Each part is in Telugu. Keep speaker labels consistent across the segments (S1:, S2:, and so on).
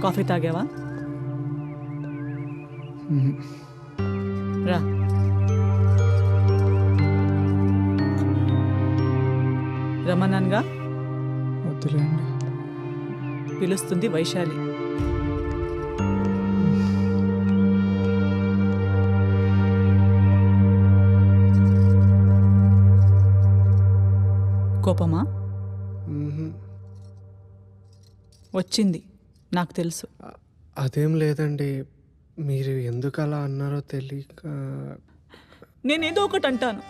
S1: కాఫీ తాగావా? రా. రమణన్గా
S2: వద్దులేండి.
S1: పిలుస్తుంది వైశాలి. కోపమా? వచ్చింది, నాకు తెలుసు.
S2: అదేం లేదండి, మీరు ఎందుకు అలా అన్నారో తెలియక.
S1: నేనేదో ఒకటి అంటాను,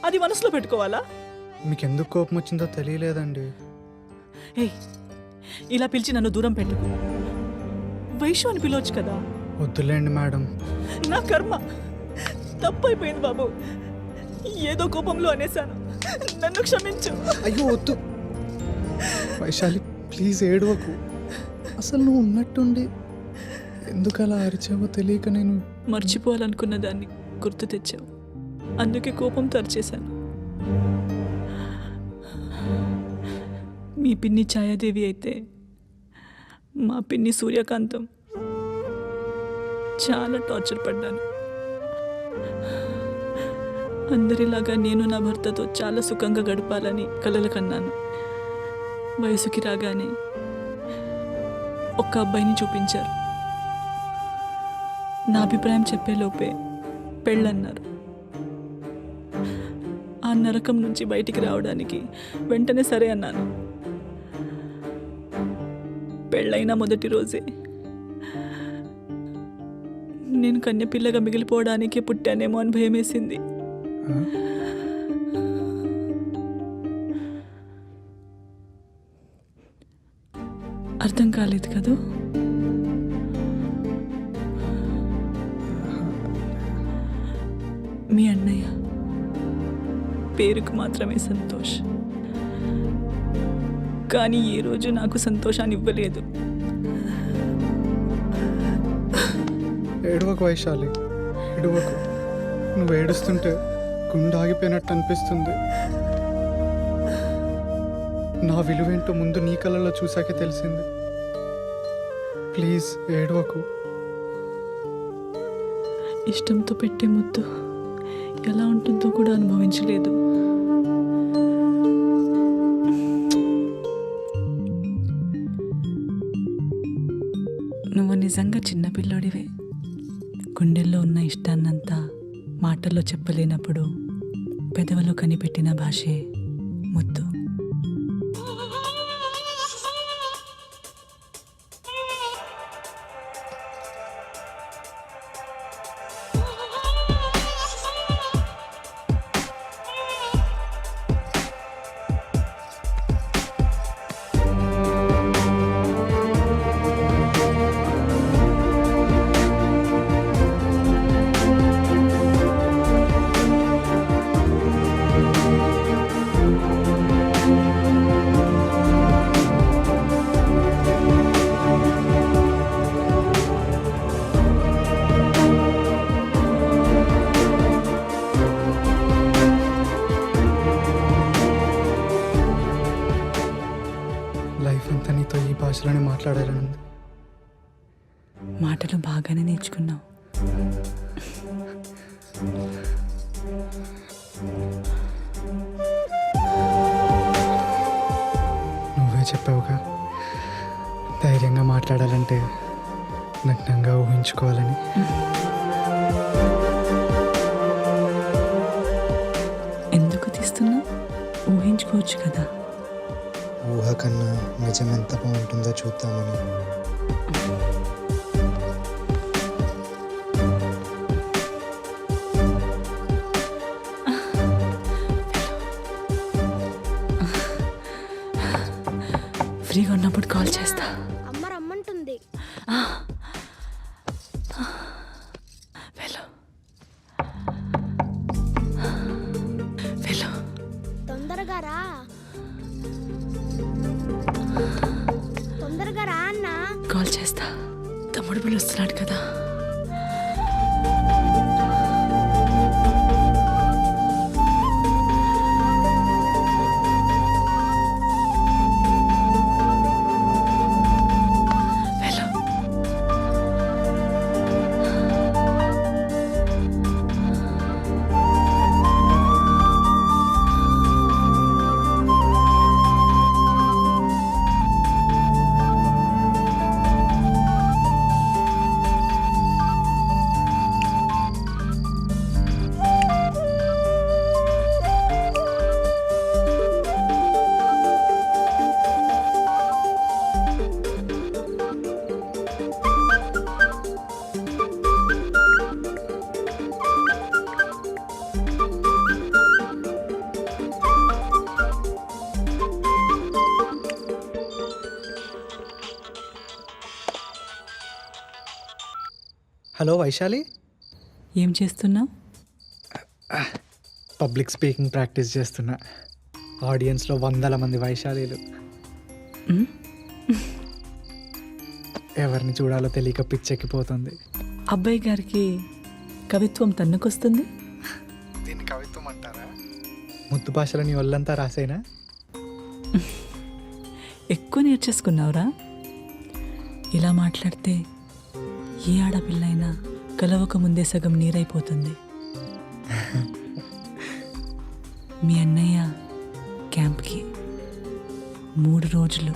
S1: అది మనసులో పెట్టుకోవాలా?
S2: మీకు ఎందుకు కోపం వచ్చిందో తెలియలేదండి.
S1: ఏయ్, ఇలా పిలిచి నన్ను దూరం పెట్టుకో. వైషు అని పిలవచ్చు కదా.
S2: వద్దులేండి మేడం.
S1: నా కర్మ, తప్పైపోయింది బాబు. ఏదో కోపంలో అనేశాను, నన్ను క్షమించు.
S2: అయ్యో వద్దు వైశాలి, ప్లీజ్ ఏడవకు. అసలు నువ్వు ఉన్నట్టుండి ఎందుకు అలా అరిచావో తెలియక నేను
S1: మర్చిపోవాలనుకున్న దాన్ని గుర్తు తెచ్చావు, అందుకే కోపంతో అరిచేశాను. మీ పిన్ని ఛాయాదేవి అయితే మా పిన్ని సూర్యకాంతం చాలా టార్చర్ పడ్డాను. అందరిలాగా నేను నా భర్తతో చాలా సుఖంగా గడపాలని కలలు కన్నాను. వయసుకి రాగానే ఒక్క అబ్బాయిని చూపించారు. నా అభిప్రాయం చెప్పేలోపే పెళ్ళన్నారు. ఆ నరకం నుంచి బయటికి రావడానికి వెంటనే సరే అన్నాను. పెళ్ళైన మొదటి రోజే నేను కన్యపిల్లగా మిగిలిపోవడానికే పుట్టానేమో అని భయమేసింది. అర్థం కాలేదు కదూ? మీ అన్నయ్య పేరుకు మాత్రమే సంతోష్, కానీ ఏ రోజు నాకు సంతోషాన్ని ఇవ్వలేదు.
S2: ఏడవకు వైశాలి, ఏడవకు. నువ్వు ఏడుస్తుంటే గుండె ఆగిపోయినట్టు అనిపిస్తుంది. నా విలువేంటో ముందు నీ కళ్ళలో చూశాకే తెలిసింది. ప్లీజ్ ఏడవకు.
S1: ఇష్టంతో పెట్టే ముద్దు ఎలా ఉంటుందో కూడా అనుభవించలేదు. నువ్వు నిజంగా చిన్నపిల్లోడివే. గుండెల్లో ఉన్న ఇష్టాన్నంతా మాటల్లో చెప్పలేనప్పుడు పెదవులో కనిపెట్టిన భాషే ముద్దు.
S2: లైఫ్ అంతా నీతో ఈ భాషలోనే మాట్లాడాలని ఉంది.
S1: మాటలు బాగానే నేర్చుకున్నావు.
S2: నువ్వే చెప్పావుగా, ధైర్యంగా మాట్లాడాలంటే నగ్నంగా ఊహించుకోవాలని.
S1: ఎందుకు తీస్తున్నావు? ఊహించుకోవచ్చు కదా.
S2: ఊహ కన్నా నిజం ఎంత బాగుంటుందో చూద్దామని.
S1: ఫ్రీగా ఉన్నప్పుడు కాల్ చేస్తా.
S3: అమ్మ రమ్మంటుంది.
S1: వెళ్ళు వెళ్ళు.
S3: తొందరగా రా, తొందరగా రా అన్నా.
S1: కాల్ చేస్తా. తమ్ముడు పిలుస్తున్నాడు కదా.
S2: హలో వైశాలి,
S1: ఏం చేస్తున్నావు?
S2: పబ్లిక్ స్పీకింగ్ ప్రాక్టీస్ చేస్తున్నా. ఆడియన్స్లో 100 మంది వైశాలీలు. ఎవరిని చూడాలో తెలియక పిచ్చెక్కిపోతుంది.
S1: అబ్బాయి గారికి కవిత్వం తన్నుకొస్తుంది.
S2: దీన్ని కవిత్వం అంటారా? ముద్దు భాషలో నీ ఒళ్ళంతా రాసేనా?
S1: ఎక్కువ నేర్చేసుకున్నావురా. ఇలా మాట్లాడితే ఏ ఆడపిల్లైనా కలవక ముందే సగం నీరైపోతుంది. మీ అన్నయ్య క్యాంప్కి 3 రోజులు,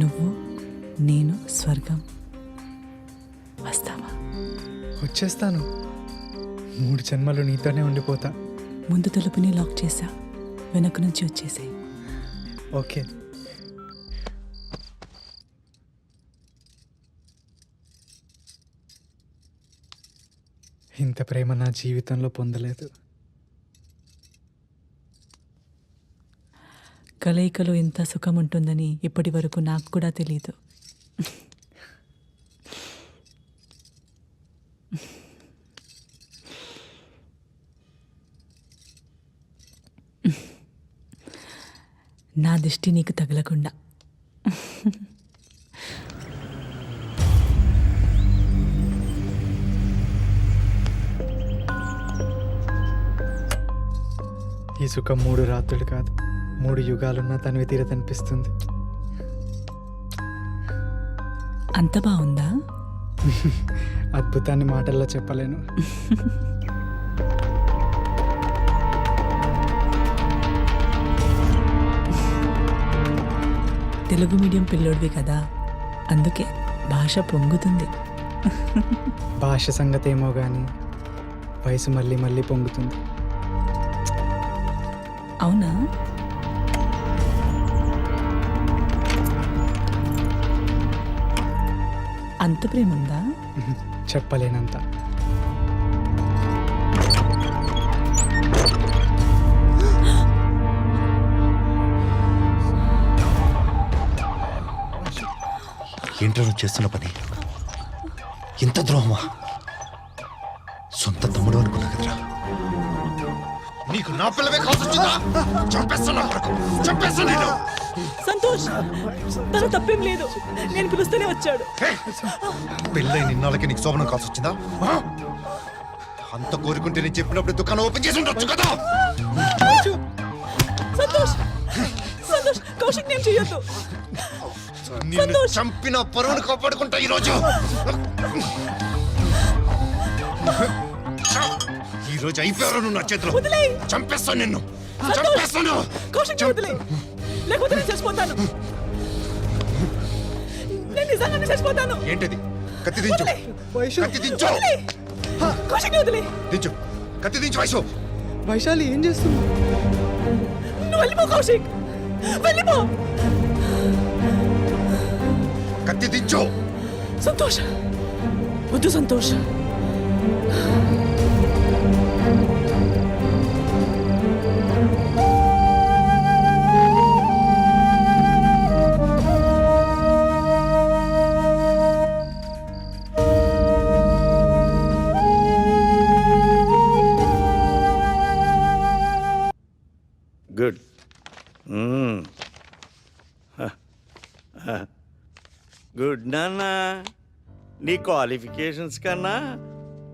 S1: నువ్వు నేను స్వర్గం. వస్తావా?
S2: వచ్చేస్తాను. 3 జన్మలు నీతోనే ఉండిపోతా.
S1: ముందు తలుపుని లాక్ చేసా, వెనక నుంచి వచ్చేసాయి.
S2: ఓకే. ఇంత ప్రేమ నా జీవితంలో పొందలేదు.
S1: కలయికలో ఎంత సుఖం ఉంటుందని ఇప్పటి వరకు నాకు కూడా తెలియదు. నా దిష్టి నీకు తగలకుండా.
S2: ఈ సుఖం 3 రాత్రులు కాదు, 3 యుగాలున్నా తనివి తీరదనిపిస్తుంది.
S1: అంత బాగుందా?
S2: అద్భుతాన్ని మాటల్లో చెప్పలేను.
S1: తెలుగు మీడియం పిల్లోడివి కదా, అందుకే భాష పొంగుతుంది.
S2: భాష సంగతి ఏమో కానీ వయసు మళ్ళీ మళ్ళీ పొంగుతుంది.
S1: అవునా? అంత ప్రేమ ఉందా?
S2: చెప్పలేనంత.
S4: ఏంటో నువ్వు చేస్తున్న పని? ఇంత ద్రోహమా? సొంత తమ్ముడు అనుకున్నా కదరా. నీకు నా పిల్లవే కావాల్సి వచ్చిందా? చంపేస్తున్నా కొడుకు, చంపేస్తా నేను.
S1: సంతోష్, తను తప్పేం లేదు, నేను పిలుస్తూనే వచ్చాడు.
S4: పెళ్ళై నిన్నాళ్ళకి నీకు శోభనం కావాల్సి వచ్చిందా? అంత కోరుకుంటే నేను చెప్పినప్పుడు దుకాణం ఓపెన్ చేసి ఉండొచ్చు కదా.
S1: సంతోష్, సంతోష్, కౌశిక్ నేను చెయ్యొద్దు.
S4: నిన్ను చంపిన పరువును కాపాడుకుంటా ఈరోజు. ఈ రోజు అయిపోయారు నువ్వు నా చేతిలో. చంపేస్తాను నిన్ను, చంపేస్తాను.
S1: కౌశిక్ వదిలే, లేకపోతే నేను చచ్చిపోతాను. నేను నిజంగానే చచ్చిపోతాను.
S4: ఏంటిది? కత్తి దించు, కత్తి దించు,
S1: కౌశిక్ వదిలే,
S4: దించు, కత్తి దించు. వైశు,
S2: వైశాలి ఏం చేస్తున్నావు?
S1: నువ్వు వెళ్ళిపో కౌశిక్, వెళ్ళిపో.
S4: కత్తి దించు.
S1: సంతోష్, వద్దు సంతోష్.
S5: గుడ్. గుడ్ నాన్న. నీ క్వాలిఫికేషన్స్ కన్నా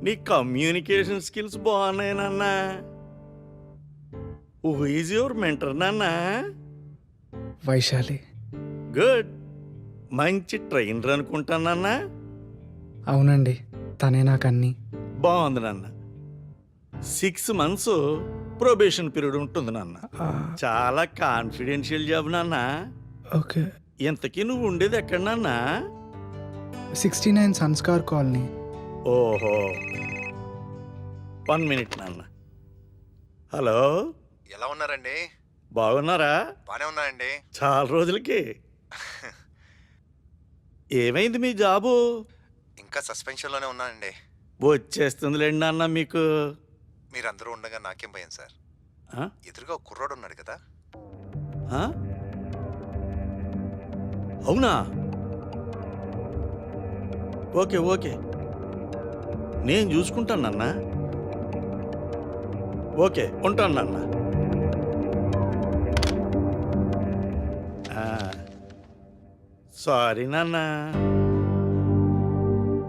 S5: నీ కమ్యూనికేషన్ స్కిల్స్ బాగున్నాయి నాన్న. హూ ఈజ్ యువర్ మెంటర్ నాన్న?
S2: వైశాలి.
S5: గుడ్. మంచి ట్రైనర్ అనుకుంటానన్నా.
S2: అవునండి, తనే నాకు అన్నీ.
S5: బాగుంది నాన్న. 6 months ప్రొబేషన్ పీరియడ్ ఉంటుంది నాన్న. చాలా కాన్ఫిడెన్షియల్ జాబ్ నాన్న.
S2: ఓకే.
S5: ఇంతకీ నువ్వు ఉండేది ఎక్కడ నాన్న?
S2: 69 సంస్కార్ కాలనీ.
S5: ఓహో, 1 minute నాన్న. హలో,
S4: ఎలా ఉన్నారండి?
S5: బాగున్నారా?
S4: బానే ఉన్నాయండి.
S5: చాలా రోజులకి. ఏమైంది మీ జాబు?
S4: ఇంకా సస్పెన్షన్లోనే ఉన్నానండి.
S5: వచ్చేస్తుందిలేండి నాన్న మీకు.
S4: మీరందరూ ఉండగా నాకేం భయం సార్.
S5: ఆ?
S4: ఎదురుగా ఒక కుర్రాడు ఉన్నాడు కదా.
S5: ఆ? అవునా? ఓకే ఓకే, నేను చూసుకుంటాను నాన్న. ఓకే, ఉంటాను నాన్న. సారీ నాన్న.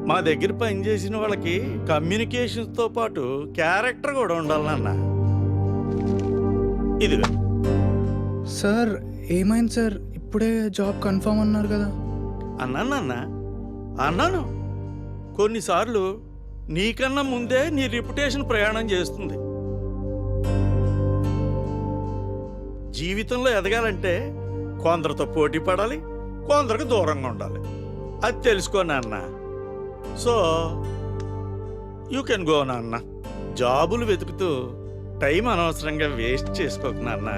S5: మా దగ్గర పనిచేసిన వాళ్ళకి కమ్యూనికేషన్స్తో పాటు క్యారెక్టర్ కూడా ఉండాలి నాన్న. ఇదిగో.
S2: సార్ ఏమైంది సార్? ఇప్పుడే జాబ్ కన్ఫర్మ్ అన్నారు కదా.
S5: అన్నాను నాన్న, అన్నాను. కొన్నిసార్లు నీకన్నా ముందే నీ రిప్యుటేషన్ ప్రయాణం చేస్తుంది. జీవితంలో ఎదగాలంటే కొందరితో పోటీ పడాలి, కొందరికి దూరంగా ఉండాలి. అది తెలుసుకో నాన్న. సో యూ కెన్ గో నాన్న. జాబులు వెతుకుతూ టైం అనవసరంగా వేస్ట్ చేసుకోకు నాన్న.